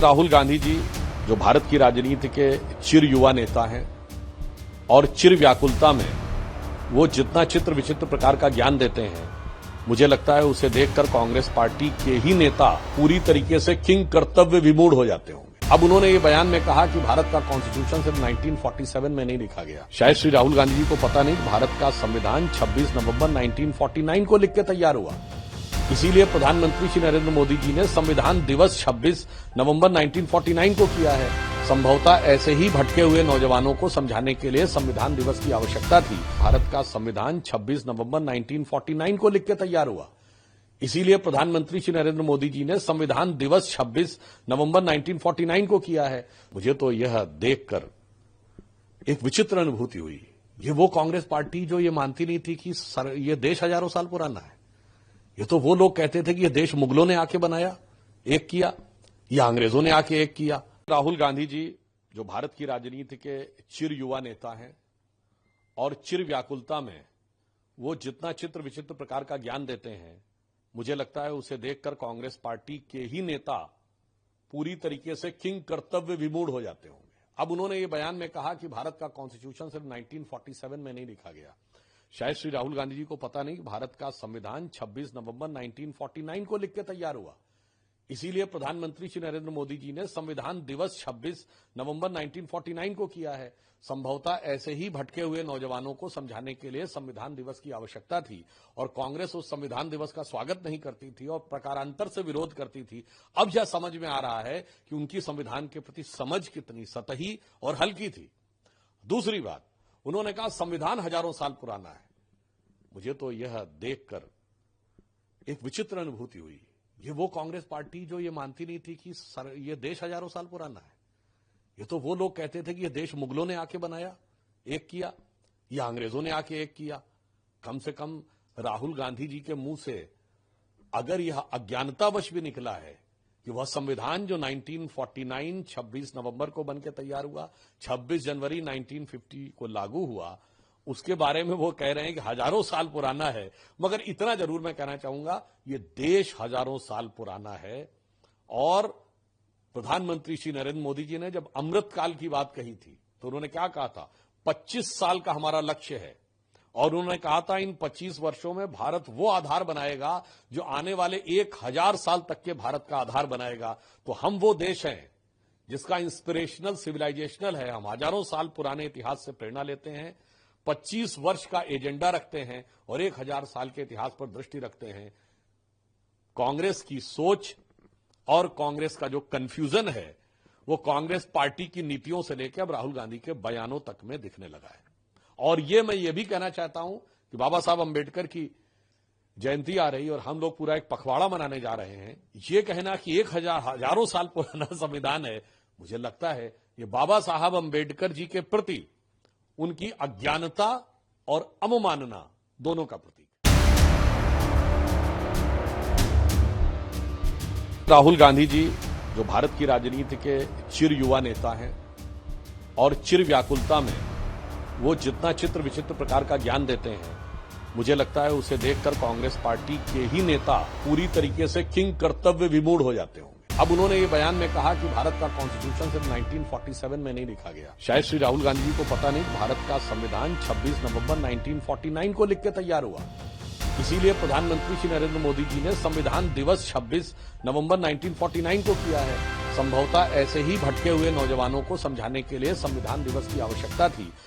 राहुल गांधी जी जो भारत की राजनीति के चिर युवा नेता हैं और चिर व्याकुलता में वो जितना चित्र विचित्र प्रकार का ज्ञान देते हैं, मुझे लगता है उसे देखकर कांग्रेस पार्टी के ही नेता पूरी तरीके से किंग कर्तव्य विमूढ़ हो जाते होंगे। अब उन्होंने ये बयान में कहा कि भारत का कॉन्स्टिट्यूशन सिर्फ 1947 में नहीं लिखा गया। शायद श्री राहुल गांधी जी को पता नहीं कि भारत का संविधान 26 नवंबर 1949 को लिख के तैयार हुआ। इसीलिए प्रधानमंत्री श्री नरेंद्र मोदी जी ने संविधान दिवस 26 नवंबर 1949 को किया है। संभवतः ऐसे ही भटके हुए नौजवानों को समझाने के लिए संविधान दिवस की आवश्यकता थी। भारत का संविधान 26 नवंबर 1949 को लिख के तैयार हुआ। इसीलिए प्रधानमंत्री श्री नरेंद्र मोदी जी ने संविधान दिवस 26 नवंबर 1949 को किया है। मुझे तो यह देखकर एक विचित्र अनुभूति हुई। ये वो कांग्रेस पार्टी जो ये मानती नहीं थी कि ये देश हजारों साल पुराना है। ये तो वो लोग कहते थे कि ये देश मुगलों ने आके बनाया, एक किया, या अंग्रेजों ने आके एक किया। राहुल गांधी जी जो भारत की राजनीति के चिर युवा नेता हैं और चिर व्याकुलता में वो जितना चित्र विचित्र प्रकार का ज्ञान देते हैं, मुझे लगता है उसे देखकर कांग्रेस पार्टी के ही नेता पूरी तरीके से किंग कर्तव्य विमूढ़ हो जाते होंगे। अब उन्होंने ये बयान में कहा कि भारत का कॉन्स्टिट्यूशन सिर्फ 1947 में नहीं लिखा गया। शायद श्री राहुल गांधी जी को पता नहीं कि भारत का संविधान 26 नवंबर 1949 को लिख के तैयार हुआ। इसीलिए प्रधानमंत्री श्री नरेंद्र मोदी जी ने संविधान दिवस 26 नवंबर 1949 को किया है। संभवतः ऐसे ही भटके हुए नौजवानों को समझाने के लिए संविधान दिवस की आवश्यकता थी और कांग्रेस उस संविधान दिवस का स्वागत नहीं करती थी और प्रकारांतर से विरोध करती थी। अब यह समझ में आ रहा है कि उनकी संविधान के प्रति समझ कितनी सतही और हल्की थी। दूसरी बात, उन्होंने कहा संविधान हजारों साल पुराना है। मुझे तो यह देखकर एक विचित्र अनुभूति हुई। ये वो कांग्रेस पार्टी जो ये मानती नहीं थी कि ये देश हजारों साल पुराना है। ये तो वो लोग कहते थे कि ये देश मुगलों ने आके बनाया, एक किया, या अंग्रेजों ने आके एक किया। कम से कम राहुल गांधी जी के मुंह से अगर यह अज्ञानतावश भी निकला है कि वह संविधान जो 1949 26 नवंबर को बनकर तैयार हुआ, 26 जनवरी 1950 को लागू हुआ, उसके बारे में वो कह रहे हैं कि हजारों साल पुराना है। मगर इतना जरूर मैं कहना चाहूंगा, ये देश हजारों साल पुराना है। और प्रधानमंत्री श्री नरेंद्र मोदी जी ने जब अमृतकाल की बात कही थी तो उन्होंने क्या कहा था, 25 साल का हमारा लक्ष्य है। और उन्होंने कहा था इन 25 वर्षों में भारत वो आधार बनाएगा जो आने वाले 1000 साल तक के भारत का आधार बनाएगा। तो हम वो देश हैं जिसका इंस्पिरेशनल सिविलाइजेशनल है। हम हजारों साल पुराने इतिहास से प्रेरणा लेते हैं, 25 वर्ष का एजेंडा रखते हैं और 1000 साल के इतिहास पर दृष्टि रखते हैं। कांग्रेस की सोच और कांग्रेस का जो कंफ्यूजन है वो कांग्रेस पार्टी की नीतियों से लेकर अब राहुल गांधी के बयानों तक में दिखने लगा है। और मैं ये भी कहना चाहता हूं कि बाबा साहब अंबेडकर की जयंती आ रही और हम लोग पूरा एक पखवाड़ा मनाने जा रहे हैं। ये कहना कि हजारों साल पुराना संविधान है, मुझे लगता है ये बाबा साहब अंबेडकर जी के प्रति उनकी अज्ञानता और अवमानना दोनों का प्रतीक। राहुल गांधी जी जो भारत की राजनीति के चिर युवा नेता हैं और चिर व्याकुलता में वो जितना चित्र विचित्र प्रकार का ज्ञान देते हैं, मुझे लगता है उसे देखकर कांग्रेस पार्टी के ही नेता पूरी तरीके से किंग कर्तव्य विमूढ़ हो जाते होंगे। अब उन्होंने ये बयान में कहा कि भारत का कॉन्स्टिट्यूशन सिर्फ 1947 में नहीं लिखा गया। शायद श्री राहुल गांधी जी को पता नहीं कि भारत का संविधान 26 नवंबर 1949 को लिख के तैयार हुआ। इसीलिए प्रधानमंत्री श्री नरेंद्र मोदी जी ने संविधान दिवस 26 नवंबर 1949 को किया है। संभवतः ऐसे ही भटके हुए नौजवानों को समझाने के लिए संविधान दिवस की आवश्यकता थी